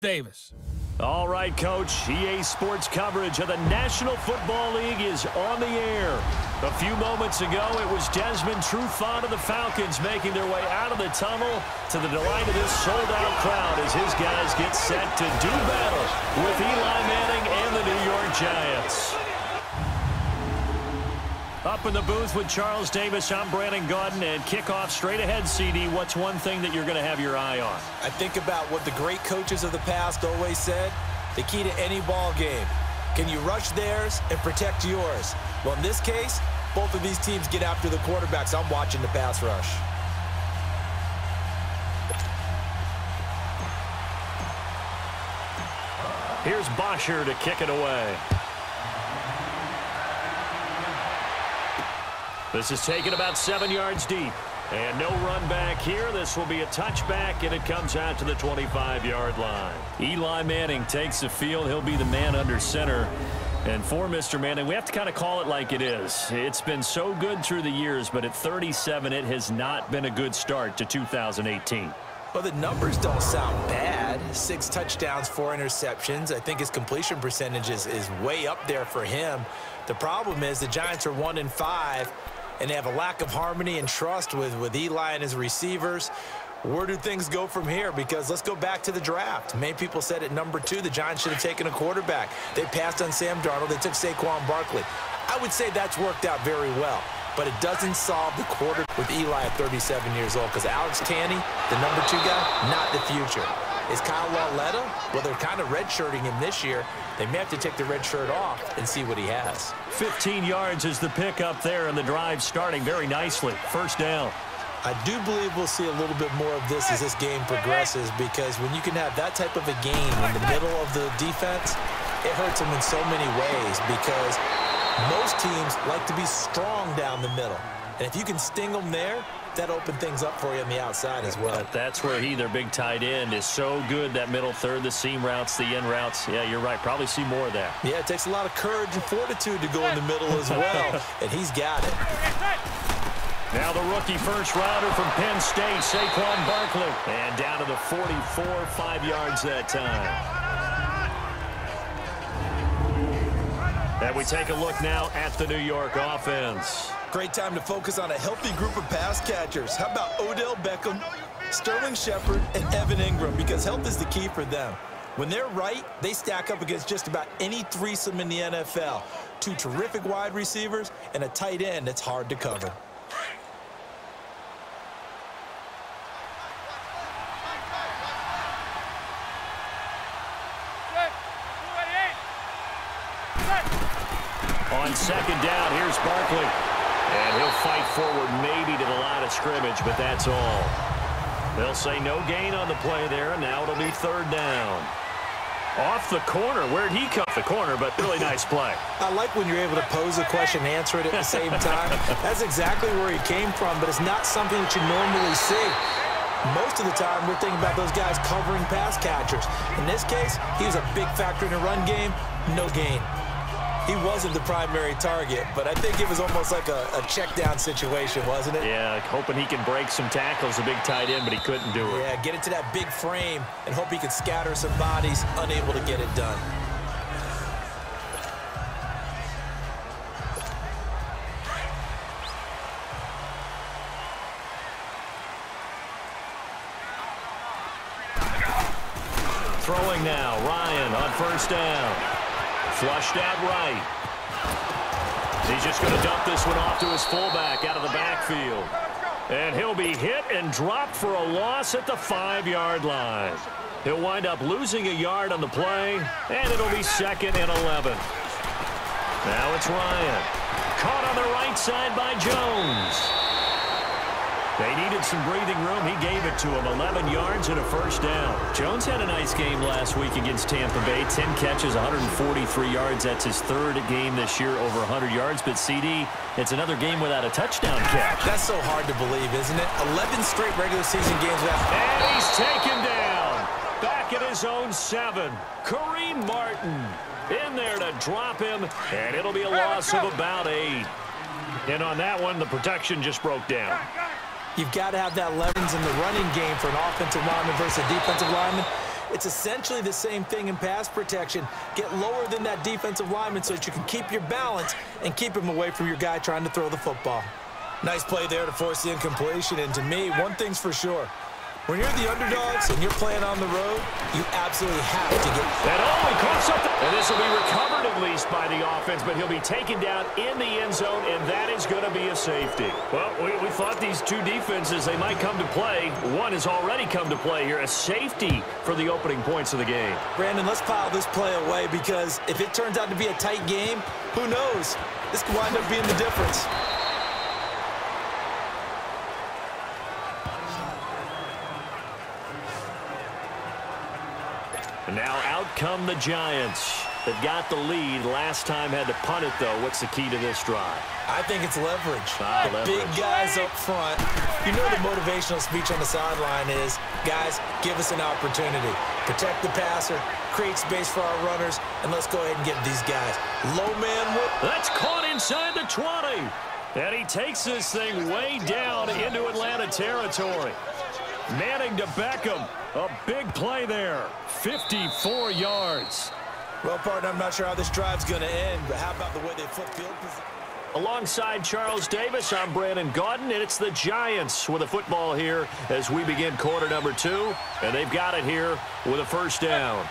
Davis. All right, Coach. EA Sports coverage of the National Football League is on the air. A few moments ago, it was Desmond Trufant of the Falcons making their way out of the tunnel to the delight of this sold-out crowd as his guys get set to do battle with Eli Manning and the New York Giants. Up in the booth with Charles Davis, I'm Brandon Gaudin, and kickoff straight ahead, CD. What's one thing that you're going to have your eye on? I think about what the great coaches of the past always said. The key to any ball game. Can you rush theirs and protect yours? Well, in this case, both of these teams get after the quarterbacks. I'm watching the pass rush. Here's Bosher to kick it away. This is taken about 7 yards deep. And no run back here. This will be a touchback, and it comes out to the 25-yard line. Eli Manning takes the field. He'll be the man under center. And for Mr. Manning, we have to kind of call it like it is. It's been so good through the years, but at 37, it has not been a good start to 2018. Well, the numbers don't sound bad. 6 touchdowns, 4 interceptions. I think his completion percentage is way up there for him. The problem is the Giants are 1-5. And they have a lack of harmony and trust with Eli and his receivers. Where do things go from here? Because let's go back to the draft. Many people said at number 2, the Giants should have taken a quarterback. They passed on Sam Darnold. They took Saquon Barkley. I would say that's worked out very well. But it doesn't solve the quarter with Eli at 37 years old. Because Alex Tanney, the number 2 guy, not the future. Is Kyle Lauletta? Well, they're kind of redshirting him this year. They may have to take the red shirt off and see what he has. 15 yards is the pickup there, and the drive starting very nicely. First down. I do believe we'll see a little bit more of this as this game progresses, because when you can have that type of a game in the middle of the defense, it hurts them in so many ways, because most teams like to be strong down the middle. And if you can sting them there, that opened things up for you on the outside as well. But that's where their big tight end, is so good, that middle third, the seam routes, the in routes. Yeah, you're right. Probably see more of that. Yeah, it takes a lot of courage and fortitude to go in the middle as well, and he's got it. Now the rookie first rounder from Penn State, Saquon Barkley. And down to the 44, 5 yards that time. And we take a look now at the New York offense. Great time to focus on a healthy group of pass catchers. How about Odell Beckham, Sterling Shepard, and Evan Ingram? Because health is the key for them. When they're right, they stack up against just about any threesome in the NFL. 2 terrific wide receivers and a tight end that's hard to cover. On second down, here's Barkley. And he'll fight forward maybe to the line of scrimmage, but that's all. They'll say no gain on the play there, and now it'll be third down. Off the corner. Where'd he come? The corner, but really nice play. I like when you're able to pose a question and answer it at the same time. That's exactly where he came from, but it's not something that you normally see. Most of the time, we're thinking about those guys covering pass catchers. In this case, he was a big factor in the run game. No gain. He wasn't the primary target, but I think it was almost like a check down situation, wasn't it? Yeah, hoping he can break some tackles, a big tight end, but he couldn't do it. Yeah, get it to that big frame and hope he can scatter some bodies, unable to get it done. Throwing now, Ryan on first down. Flushed out right. He's just going to dump this one off to his fullback out of the backfield. And he'll be hit and dropped for a loss at the 5-yard line. He'll wind up losing a yard on the play, and it'll be 2nd and 11. Now it's Ryan. Caught on the right side by Jones. They needed some breathing room. He gave it to him. 11 yards and a first down. Jones had a nice game last week against Tampa Bay. 10 catches, 143 yards. That's his 3rd game this year, over 100 yards. But, CD, it's another game without a touchdown catch. That's so hard to believe, isn't it? 11 straight regular season games without... And he's taken down. Back at his own 7. Kareem Martin in there to drop him. And it'll be a loss of about 8. And on that one, the protection just broke down. You've got to have that leverage in the running game for an offensive lineman versus a defensive lineman. It's essentially the same thing in pass protection. Get lower than that defensive lineman so that you can keep your balance and keep him away from your guy trying to throw the football. Nice play there to force the incompletion. And to me, one thing's for sure. When you're the underdogs and you're playing on the road, you absolutely have to get... He caught something. And this will be recovered at least by the offense, but he'll be taken down in the end zone, and that is going to be a safety. Well, we thought these two defenses, they might come to play. One has already come to play here, a safety for the opening points of the game. Brandon, let's pile this play away because if it turns out to be a tight game, who knows? This could wind up being the difference. And now out come the Giants. They've got the lead. Last time had to punt it, though. What's the key to this drive? I think it's leverage. Leverage. Big guys up front. You know the motivational speech on the sideline is, guys, give us an opportunity. Protect the passer, create space for our runners, and let's go ahead and get these guys. Low man whip. That's caught inside the 20. And he takes this thing way down into Atlanta territory. Manning to Beckham. A big play there. 54 yards. Well, partner, I'm not sure how this drive's going to end, but how about the way they flip field position? Alongside Charles Davis, I'm Brandon Gaudin, and it's the Giants with a football here as we begin quarter number 2, and they've got it here with a first down.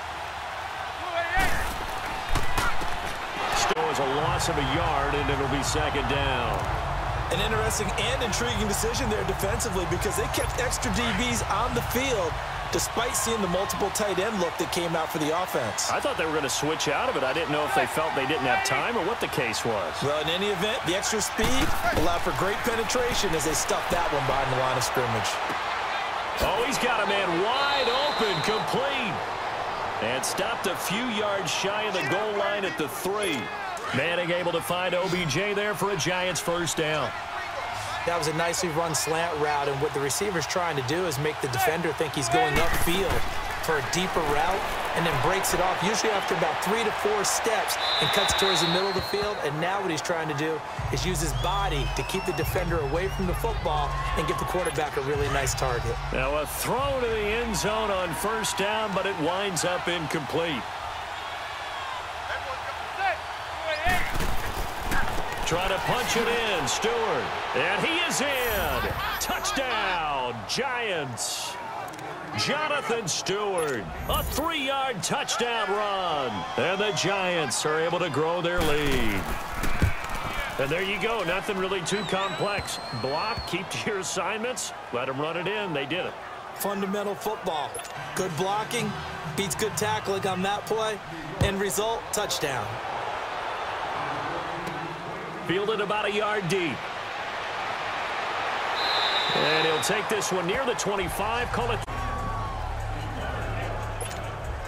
Still is a loss of a yard, and it'll be second down. An interesting and intriguing decision there defensively because they kept extra DBs on the field despite seeing the multiple tight end look that came out for the offense. I thought they were going to switch out of it. I didn't know if they felt they didn't have time or what the case was. Well, in any event, the extra speed allowed for great penetration as they stuffed that one behind the line of scrimmage. Oh, he's got a man wide open, complete. And stopped a few yards shy of the goal line at the 3. Manning able to find OBJ there for a Giants first down. That was a nicely run slant route, and what the receiver's trying to do is make the defender think he's going upfield for a deeper route and then breaks it off, usually after about 3 to 4 steps, and cuts towards the middle of the field. And now what he's trying to do is use his body to keep the defender away from the football and give the quarterback a really nice target. Now a throw to the end zone on first down, but it winds up incomplete. Trying to punch it in, Stewart. And he is in. Touchdown, Giants. Jonathan Stewart, a 3-yard touchdown run. And the Giants are able to grow their lead. And there you go, nothing really too complex. Block, keep to your assignments, let them run it in. They did it. Fundamental football. Good blocking, beats good tackling on that play. End result, touchdown. Fielded about a yard deep. And he'll take this one near the 25. Call it.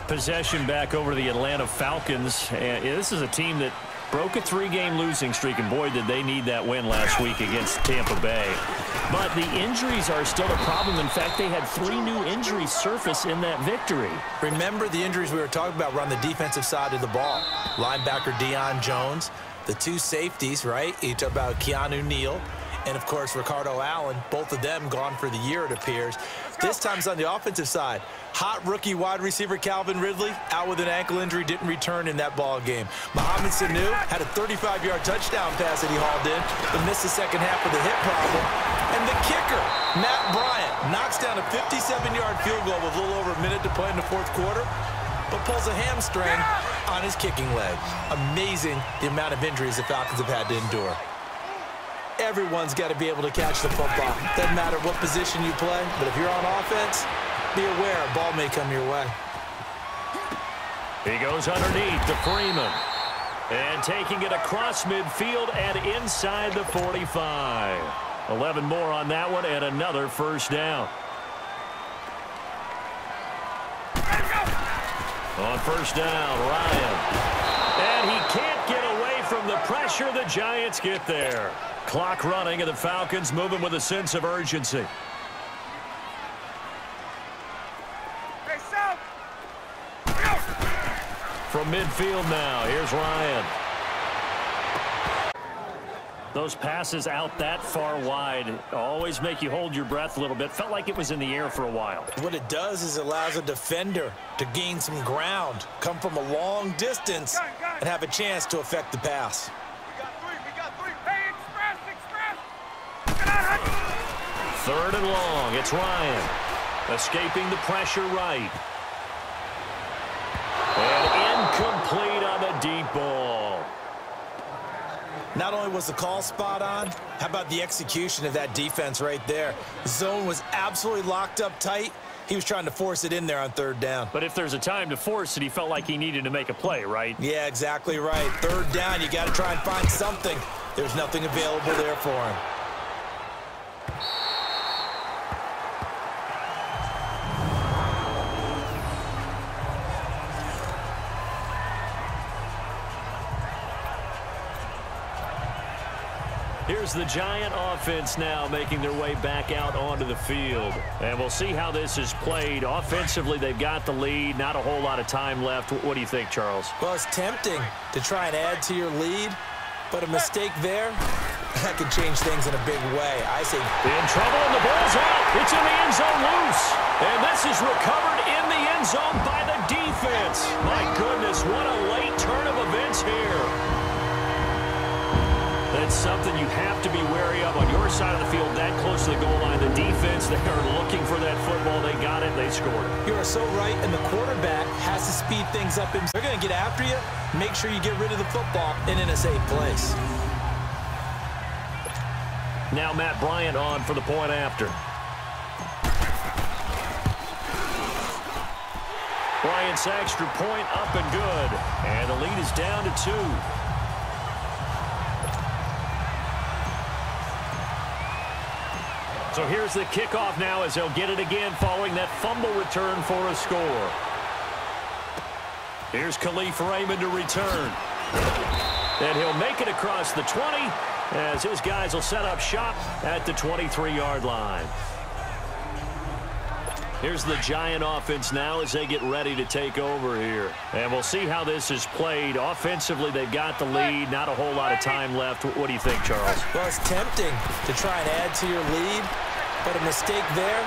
Possession back over to the Atlanta Falcons. And this is a team that broke a 3-game losing streak, and boy, did they need that win last week against Tampa Bay. But the injuries are still a problem. In fact, they had 3 new injuries surface in that victory. Remember the injuries we were talking about were on the defensive side of the ball. Linebacker Deion Jones, the 2 safeties, right? You talk about Keanu Neal and, of course, Ricardo Allen. Both of them gone for the year, it appears. This time it's on the offensive side. Hot rookie wide receiver Calvin Ridley out with an ankle injury, didn't return in that ball game. Mohamed Sanu had a 35-yard touchdown pass that he hauled in, but missed the second half with a hip problem. And the kicker, Matt Bryant, knocks down a 57-yard field goal with a little over a minute to play in the 4th quarter, but pulls a hamstring on his kicking leg. Amazing the amount of injuries the Falcons have had to endure. Everyone's got to be able to catch the football. Doesn't matter what position you play, but if you're on offense, be aware a ball may come your way. He goes underneath to Freeman. And taking it across midfield and inside the 45. 11 more on that one and another first down. On first down, Ryan. And he can't get away from the pressure. The Giants get there. Clock running, and the Falcons moving with a sense of urgency. From midfield now, here's Ryan. Those passes out that far wide always make you hold your breath a little bit. Felt like it was in the air for a while. What it does is it allows a defender to gain some ground, come from a long distance, and have a chance to affect the pass. We got three. Hey, express. Third and long. It's Ryan. Escaping the pressure right. And incomplete on the deep ball. Not only was the call spot on, how about the execution of that defense right there? The zone was absolutely locked up tight. He was trying to force it in there on third down. But if there's a time to force it, he felt like he needed to make a play, right? Yeah, exactly right. Third down, you got to try and find something. There's nothing available there for him. Here's the Giant offense now making their way back out onto the field. And we'll see how this is played. Offensively, they've got the lead. Not a whole lot of time left. What do you think, Charles? Well, it's tempting to try and add to your lead, but a mistake there, that could change things in a big way. I say in trouble, and the ball's out. It's in the end zone loose. And this is recovered in the end zone by the defense. My goodness, what a late turn of events here. That's something you have to be wary of on your side of the field, that close to the goal line. The defense, they are looking for that football. They got it. They scored it. You are so right, and the quarterback has to speed things up. They're going to get after you. Make sure you get rid of the football and in a safe place. Now Matt Bryant on for the point after. Bryant's extra point up and good. And the lead is down to 2. So here's the kickoff now as they'll get it again following that fumble return for a score. Here's Khalif Raymond to return. And he'll make it across the 20 as his guys will set up shop at the 23-yard line. Here's the Giant offense now as they get ready to take over here. And we'll see how this is played. Offensively, they've got the lead. Not a whole lot of time left. What do you think, Charles? Well, it's tempting to try and add to your lead, but a mistake there,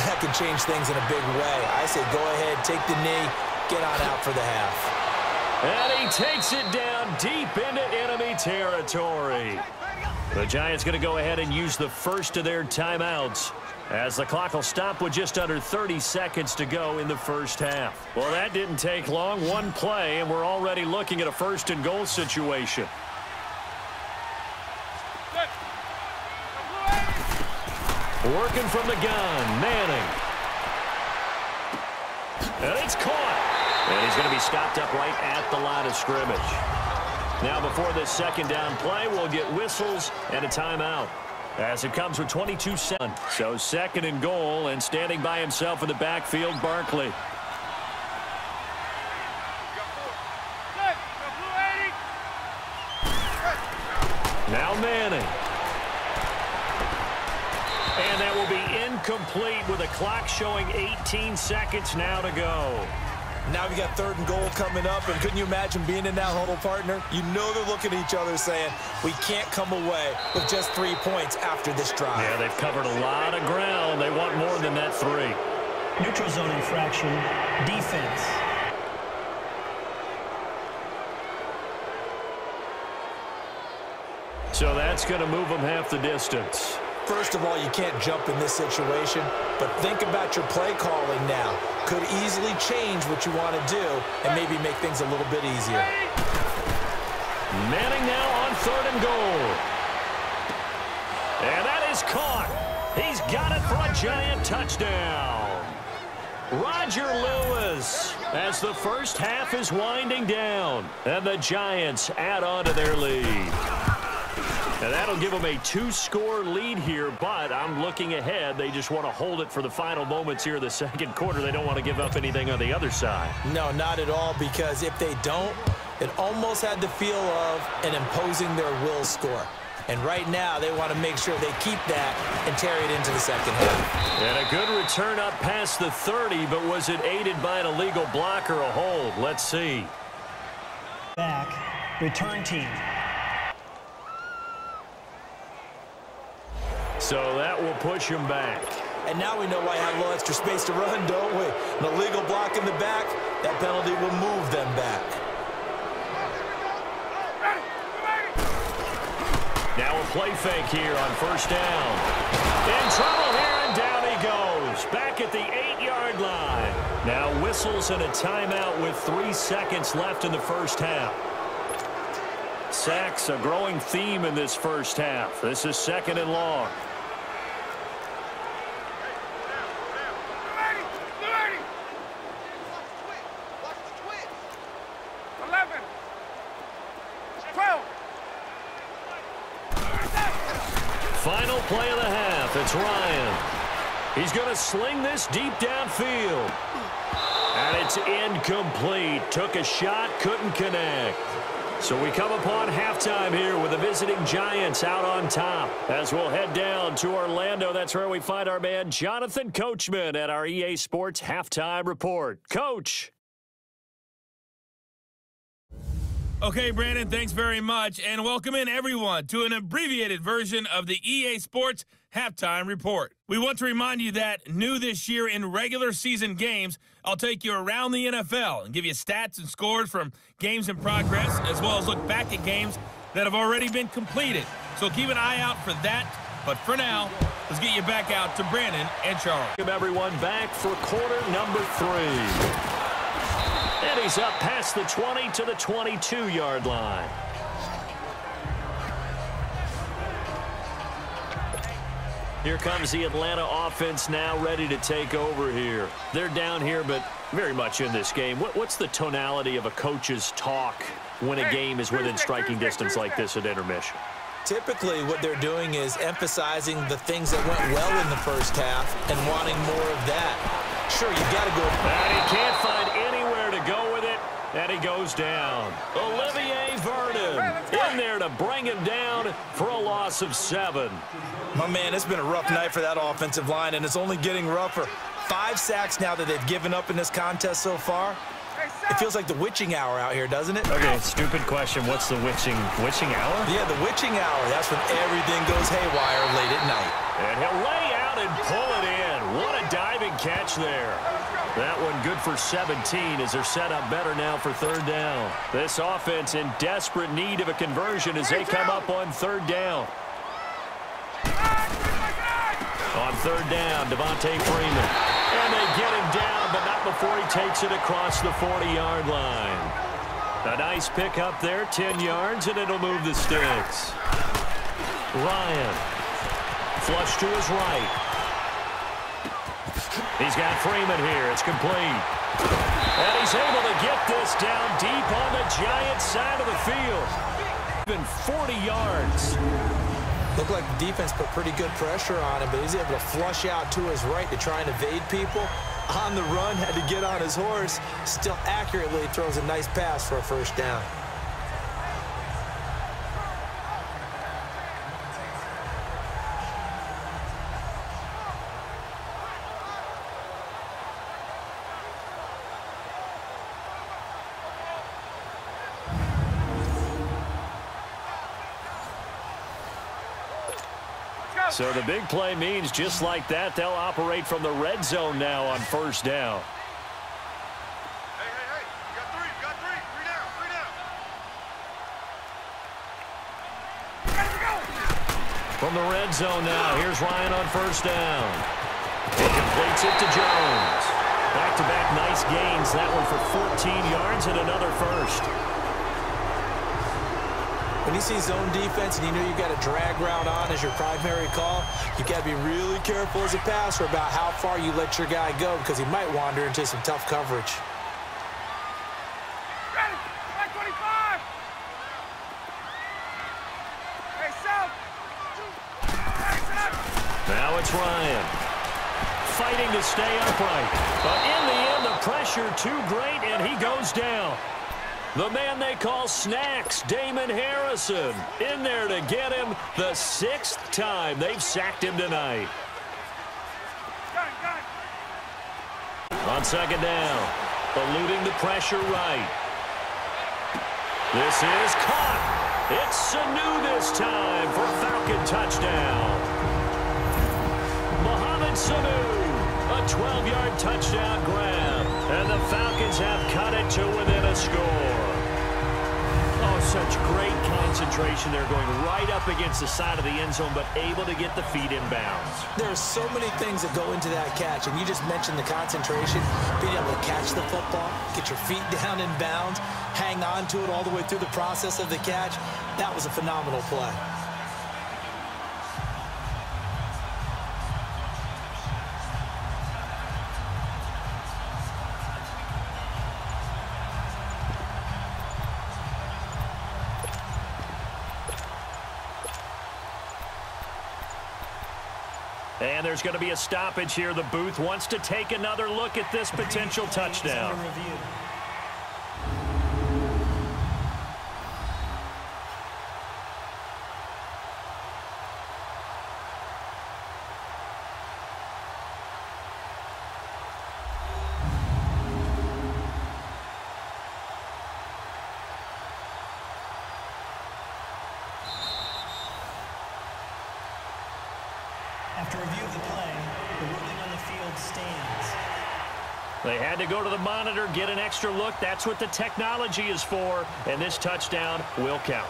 that can change things in a big way. I say go ahead, take the knee, get on out for the half. And he takes it down deep into enemy territory. The Giants going to go ahead and use the first of their timeouts as the clock will stop with just under 30 seconds to go in the first half. Well, that didn't take long. One play, and we're already looking at a first and goal situation. Working from the gun, Manning. And it's caught. And he's going to be stopped up right at the line of scrimmage. Now before this second down play, we'll get whistles and a timeout as it comes with 22 seconds. So second and goal, and standing by himself in the backfield, Barkley. Now Manning. And that will be incomplete with a clock showing 18 seconds now to go. Now we got third and goal coming up, and couldn't you imagine being in that huddle, partner? You know they're looking at each other saying, we can't come away with just 3 points after this drive. Yeah, they've covered a lot of ground. They want more than that 3. Neutral zone infraction, defense. So that's going to move them half the distance. First of all, you can't jump in this situation, but think about your play calling now. Could easily change what you want to do and maybe make things a little bit easier. Manning now on third and goal. And that is caught. He's got it for a Giant touchdown. Roger Lewis as the first half is winding down, and the Giants add on to their lead. And that'll give them a 2-score lead here, but I'm looking ahead. They just want to hold it for the final moments here in the second quarter. They don't want to give up anything on the other side. No, not at all, because if they don't, it almost had the feel of an imposing their will score. And right now, they want to make sure they keep that and carry it into the second half. And a good return up past the 30, but was it aided by an illegal block or a hold? Let's see. Back, return team. So that will push him back. And now we know why I have a little extra space to run, don't we? An illegal block in the back, that penalty will move them back. Now a play fake here on first down. In trouble here, and down he goes. Back at the 8-yard line. Now whistles and a timeout with 3 seconds left in the first half. Sacks, a growing theme in this first half. This is 2nd and long. Final play of the half. It's Ryan. He's going to sling this deep downfield. And it's incomplete. Took a shot, couldn't connect. So we come upon halftime here with the visiting Giants out on top. As we'll head down to Orlando, that's where we find our man Jonathan Coachman at our EA Sports Halftime Report. Coach. Okay, Brandon, thanks very much, and welcome in everyone to an abbreviated version of the EA Sports Halftime Report. We want to remind you that new this year in regular season games, I'll take you around the NFL and give you stats and scores from games in progress, as well as look back at games that have already been completed. So keep an eye out for that. But for now, let's get you back out to Brandon and Charles. Welcome everyone back for quarter number 3. And he's up past the 20 to the 22-yard line. Here comes the Atlanta offense now ready to take over here. They're down here, but very much in this game. What's the tonality of a coach's talk when a game is within striking distance like this at intermission? Typically, what they're doing is emphasizing the things that went well in the first half and wanting more of that. Sure, you got to go. And he can't find anywhere to go with it, and he goes down. Olivier Vernon in there to bring him down for a loss of 7. My man, it's been a rough night for that offensive line, and it's only getting rougher. 5 sacks now that they've given up in this contest so far. It feels like the witching hour out here, doesn't it? Okay, stupid question. What's the witching hour? Yeah, the witching hour. That's when everything goes haywire late at night. And he'll lay out and pull it in. What a diving catch there. That one good for 17 as they're set up better now for 3rd down. This offense in desperate need of a conversion as they come up on 3rd down. On 3rd down, Devontae Freeman. And they get him down, but not before he takes it across the 40-yard line. A nice pick up there, 10 yards, and it'll move the sticks. Ryan. Flush to his right. He's got Freeman here. It's complete. And he's able to get this down deep on the Giants' side of the field. Even 40 yards. Looked like the defense put pretty good pressure on him, but he's able to flush out to his right to try and evade people. On the run, had to get on his horse. Still accurately throws a nice pass for a 1st down. So the big play means just like that, they'll operate from the red zone now on 1st down. Hey, you got 3, you got 3. 3 down, 3 down. Ready to go. From the red zone now, here's Ryan on 1st down. He completes it to Jones. Back-to-back nice gains, that one for 14 yards and another 1st. When you see zone defense and you know you've got a drag route on as your primary call, you got to be really careful as a passer about how far you let your guy go because he might wander into some tough coverage. Ready. Right 25. Hey, South. Now it's Ryan. Fighting to stay upright. But in the end, the pressure too great, and he goes down. The man they call Snacks, Damon Harrison, in there to get him the 6th time they've sacked him tonight. On 2nd down, eluding the pressure right. This is caught. It's Sanu this time for Falcon touchdown. A 12-yard touchdown grab. And the Falcons have cut it to within a score. Oh, such great concentration. They're going right up against the side of the end zone, but able to get the feet in bounds. There's so many things that go into that catch, and you just mentioned the concentration, being able to catch the football, get your feet down in bounds, hang on to it all the way through the process of the catch. That was a phenomenal play. And there's going to be a stoppage here. The booth wants to take another look at this potential touchdown. After review of the play, the ruling on the field stands. They had to go to the monitor, get an extra look. That's what the technology is for, and this touchdown will count.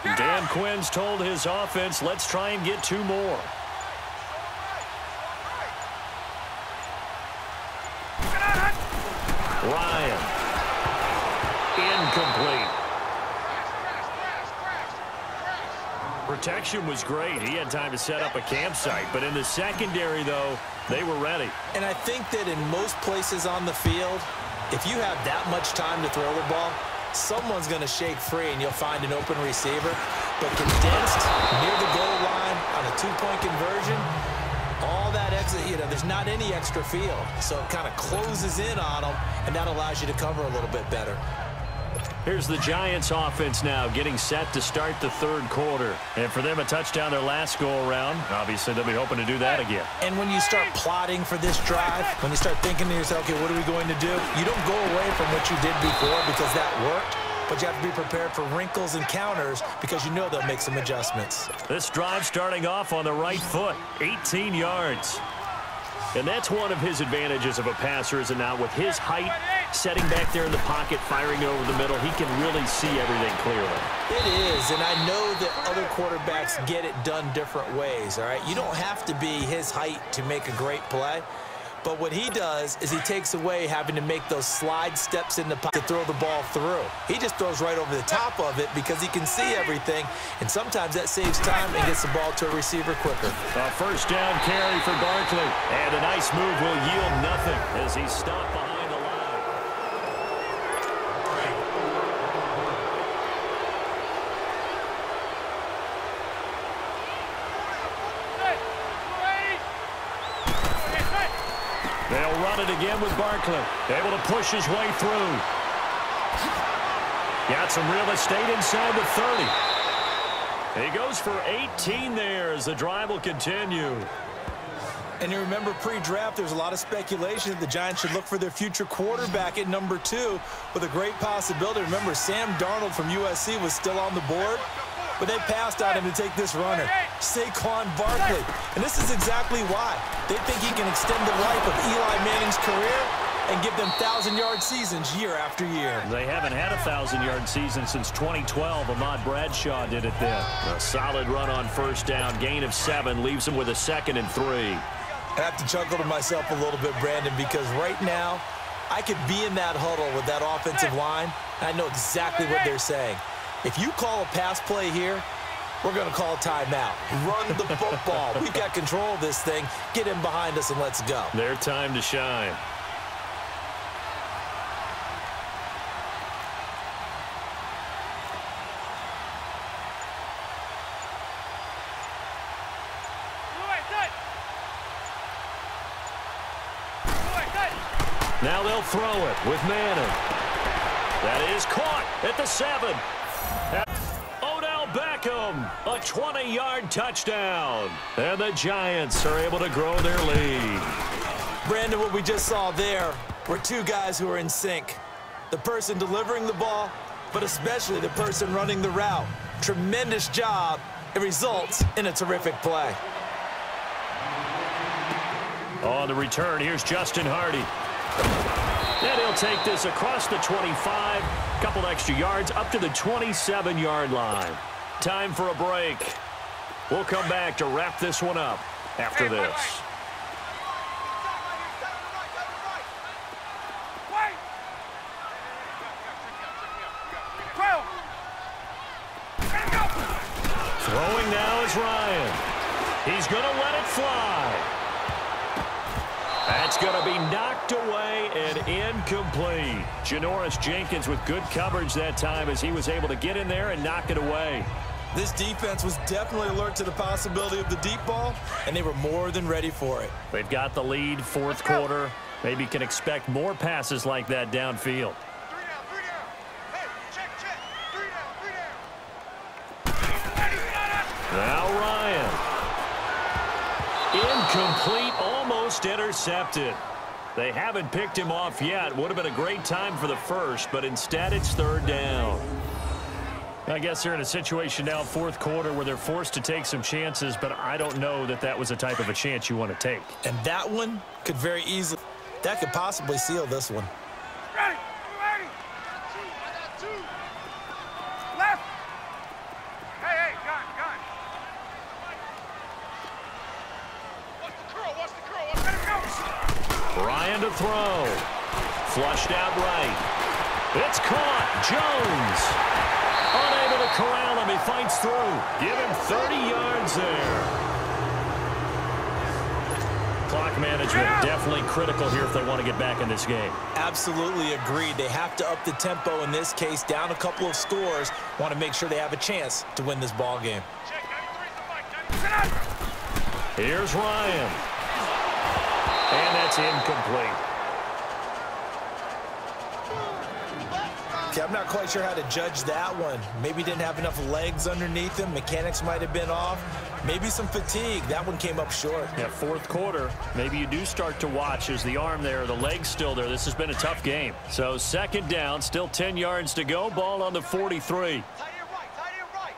Dan Quinn's told his offense, let's try and get two more. Ryan. Incomplete. Protection was great. He had time to set up a campsite. But in the secondary, though, they were ready. And I think that in most places on the field, if you have that much time to throw the ball, someone's going to shake free and you'll find an open receiver. But condensed near the goal line on a two-point conversion, all that exit, there's not any extra field. So it kind of closes in on them, and that allows you to cover a little bit better. Here's the Giants offense now getting set to start the third quarter. And for them, a touchdown their last go-around. Obviously, they'll be hoping to do that again. And when you start plotting for this drive, when you start thinking to yourself, okay, what are we going to do? You don't go away from what you did before because that worked. But you have to be prepared for wrinkles and counters because you know they'll make some adjustments. This drive starting off on the right foot, 18 yards. And that's one of his advantages of a passer, is it not? With his height, setting back there in the pocket, firing over the middle, he can really see everything clearly. It is, and I know that other quarterbacks get it done different ways, all right? You don't have to be his height to make a great play. But what he does is he takes away having to make those slide steps in the pocket to throw the ball through. He just throws right over the top of it because he can see everything, and sometimes that saves time and gets the ball to a receiver quicker. A first down carry for Barkley, and a nice move will yield nothing as he's stopped behind the line. They'll run it again with Barkley. Able to push his way through. Got some real estate inside the 30. He goes for 18 there as the drive will continue. And you remember pre-draft, there's a lot of speculation that the Giants should look for their future quarterback at number 2 with a great possibility. Remember, Sam Darnold from USC was still on the board, but they passed on him to take this runner, Saquon Barkley. And this is exactly why. They think he can extend the life of Eli Manning's career and give them 1,000-yard seasons year after year. They haven't had a 1,000-yard season since 2012. Ahmad Bradshaw did it then. A solid run on first down. Gain of 7 leaves him with a 2nd and 3. I have to chuckle to myself a little bit, Brandon, because right now I could be in that huddle with that offensive line, and I know exactly what they're saying. If you call a pass play here, we're going to call a timeout. Run the football. We've got control of this thing. Get him behind us and let's go. Their time to shine. Now they'll throw it with Madden. That is caught at the 7. Odell Beckham, a 20-yard touchdown. And the Giants are able to grow their lead. Brandon, what we just saw there were two guys who are in sync. The person delivering the ball, but especially the person running the route. Tremendous job. It results in a terrific play. On the return, here's Justin Hardy. And he'll take this across the 25, couple extra yards up to the 27-yard line. Time for a break. We'll come back to wrap this one up after this. Throwing now is Ryan. He's going to let it fly. That's going to be knocked away and incomplete. Janoris Jenkins with good coverage that time as he was able to get in there and knock it away. This defense was definitely alert to the possibility of the deep ball, and they were more than ready for it. They've got the lead, fourth quarter. Maybe can expect more passes like that downfield. Now Ryan. Incomplete, almost intercepted. They haven't picked him off yet. Would have been a great time for the first, but instead it's third down. I guess they're in a situation now, fourth quarter, where they're forced to take some chances, but I don't know that that was the type of a chance you want to take. And that one could very easily, that could possibly seal this one. Ready. Left. Hey, gun. Watch the curl. Let it go. Ryan to throw. Flushed out right. It's caught. Jones. Unable to corral him. He fights through. Give him 30 yards there. Clock management definitely critical here if they want to get back in this game. Absolutely agreed. They have to up the tempo in this case, down a couple of scores. Want to make sure they have a chance to win this ball game. Here's Ryan. And that's incomplete. Okay, I'm not quite sure how to judge that one. Maybe didn't have enough legs underneath him. Mechanics might have been off. Maybe some fatigue. That one came up short. Yeah, fourth quarter. Maybe you do start to watch as the arm there, the leg's still there. This has been a tough game. So second down, still 10 yards to go. Ball on the 43. Tight end right.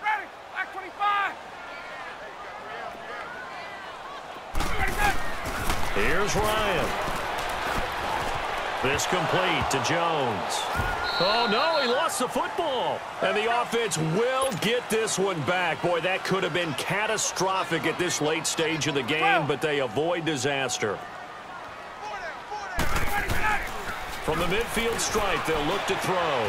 Ready. Back 25. Here's Ryan. This complete to Jones. Oh, no, he lost the football. And the offense will get this one back. Boy, that could have been catastrophic at this late stage of the game, but they avoid disaster. From the midfield stripe, they'll look to throw.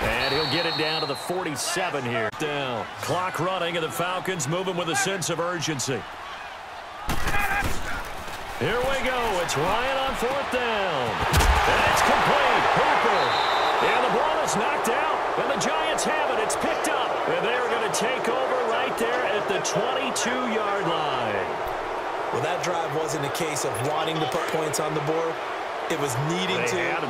And he'll get it down to the 47 here. Down. Clock running, and the Falcons moving with a sense of urgency. Here we go. It's Ryan on fourth down. And it's complete. Hooper. And the ball is knocked out. And the Giants have it. It's picked up. And they're going to take over right there at the 22-yard line. Well, that drive wasn't a case of wanting to put points on the board. It was needing having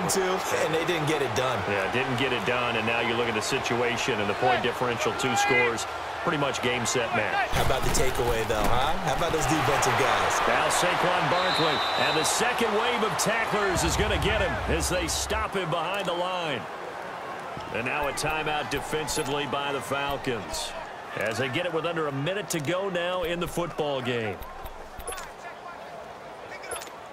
to, and they didn't get it done. Yeah, didn't get it done, and now you look at the situation and the point differential, 2 scores. Pretty much game, set, match. How about the takeaway, though, huh? How about those defensive guys? Now Saquon Barkley, and the second wave of tacklers is going to get him as they stop him behind the line. And now a timeout defensively by the Falcons as they get it with under a minute to go now in the football game.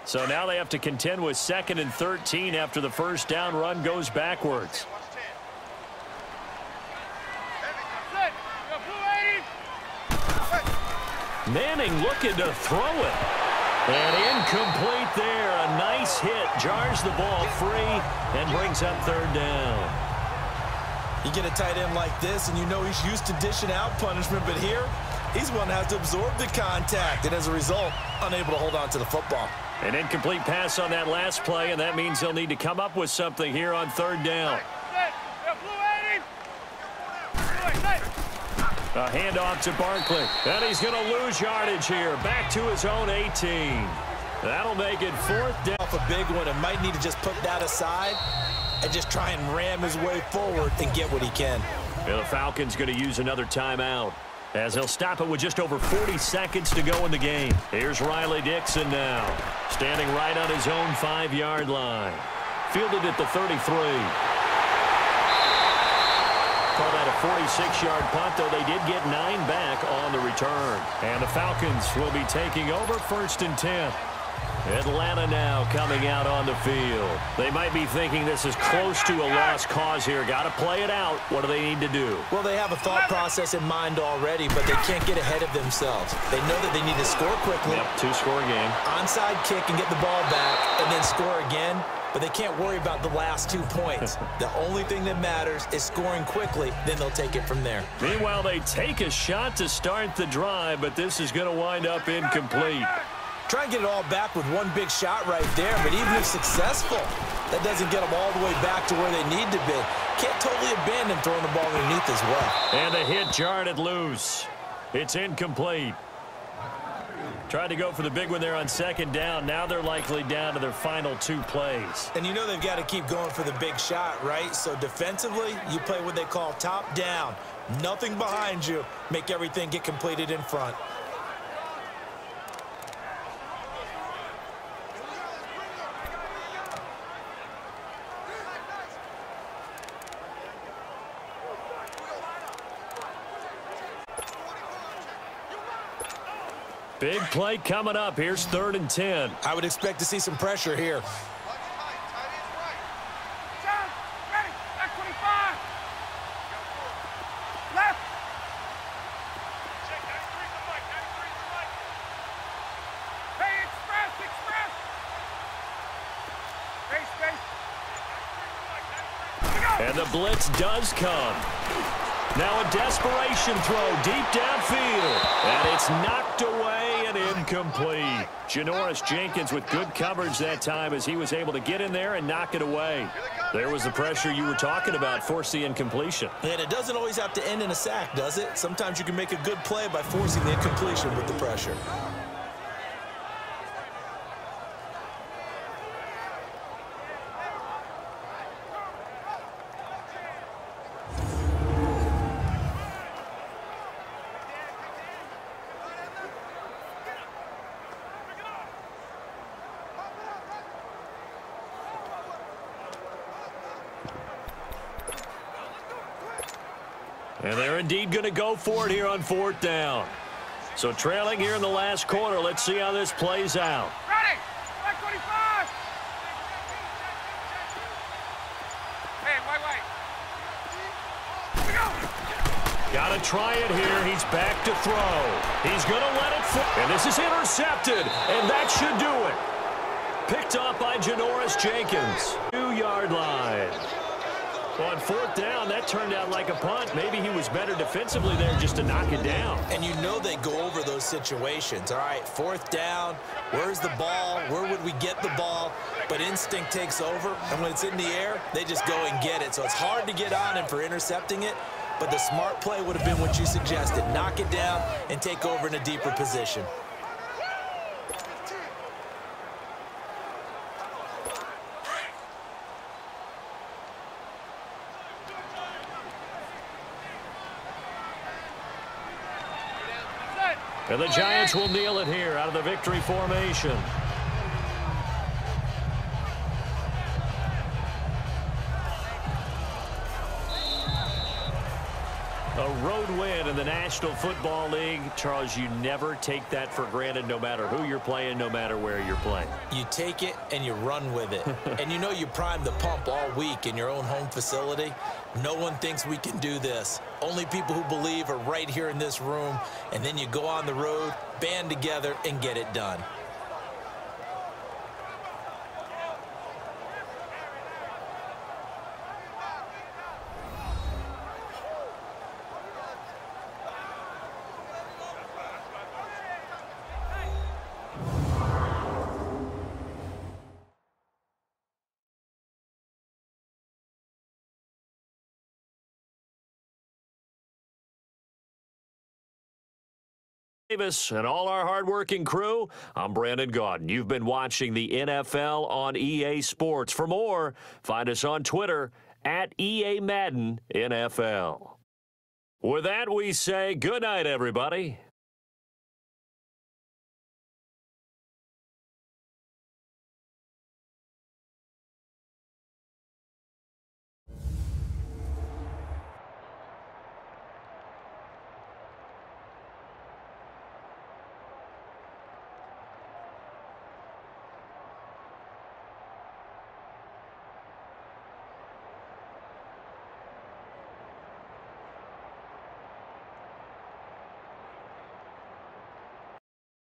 So now they have to contend with 2nd and 13 after the first down run goes backwards. Manning looking to throw it. And incomplete there. A nice hit. Jars the ball free and brings up third down. You get a tight end like this, and you know he's used to dishing out punishment, but here, he's one that has to absorb the contact, and as a result, unable to hold on to the football. An incomplete pass on that last play, and that means they'll need to come up with something here on third down. A handoff to Barkley, and he's going to lose yardage here. Back to his own 18. That'll make it fourth down. Off a big one, and might need to just put that aside and just try and ram his way forward and get what he can. Yeah, the Falcons going to use another timeout as he'll stop it with just over 40 seconds to go in the game. Here's Riley Dixon now, standing right on his own 5-yard line. Fielded at the 33. Call that a 46-yard punt, though they did get 9 back on the return. And the Falcons will be taking over 1st and 10. Atlanta now coming out on the field. They might be thinking this is close to a lost cause here. Got to play it out. What do they need to do? Well, they have a thought process in mind already, but they can't get ahead of themselves. They know that they need to score quickly. Yep, 2-score game. Onside kick and get the ball back, and then score again. But they can't worry about the last 2 points. The only thing that matters is scoring quickly. Then they'll take it from there. Meanwhile, they take a shot to start the drive, but this is going to wind up incomplete. Try and get it all back with one big shot right there, but even if successful, that doesn't get them all the way back to where they need to be. Can't totally abandon throwing the ball underneath as well. And the hit jarred it loose. It's incomplete. Tried to go for the big one there on 2nd down. Now they're likely down to their final 2 plays. And you know they've got to keep going for the big shot, right? So defensively, you play what they call top down. Nothing behind you. Make everything get completed in front. Big play coming up. Here's 3rd and 10. I would expect to see some pressure here. And the blitz does come. Now a desperation throw deep downfield. And it's knocked away and incomplete. Janoris Jenkins with good coverage that time as he was able to get in there and knock it away. There was the pressure you were talking about, force the incompletion. And it doesn't always have to end in a sack, does it? Sometimes you can make a good play by forcing the incompletion with the pressure. And they're indeed going to go for it here on 4th down. So trailing here in the last quarter. Let's see how this plays out. Ready! Back 25! Hey, wait. Here we go! Got to try it here. He's back to throw. He's going to let it fly. And this is intercepted. And that should do it. Picked up by Janoris Jenkins. 2-yard line. On 4th down, that turned out like a punt. Maybe he was better defensively there just to knock it down. And you know they go over those situations. All right, 4th down, where's the ball? Where would we get the ball? But instinct takes over, and when it's in the air, they just go and get it. So it's hard to get on him for intercepting it, but the smart play would have been what you suggested. Knock it down and take over in a deeper position. And the Giants will kneel it here out of the victory formation. A road win in the National Football League. Charles, you never take that for granted no matter who you're playing, no matter where you're playing. You take it and you run with it. And you know you primed the pump all week in your own home facility. No one thinks we can do this. Only people who believe are right here in this room. And then you go on the road, band together, and get it done. Davis and all our hardworking crew, I'm Brandon Gaudin. You've been watching the NFL on EA Sports. For more, find us on Twitter @EA Madden NFL. With that, we say good night, everybody.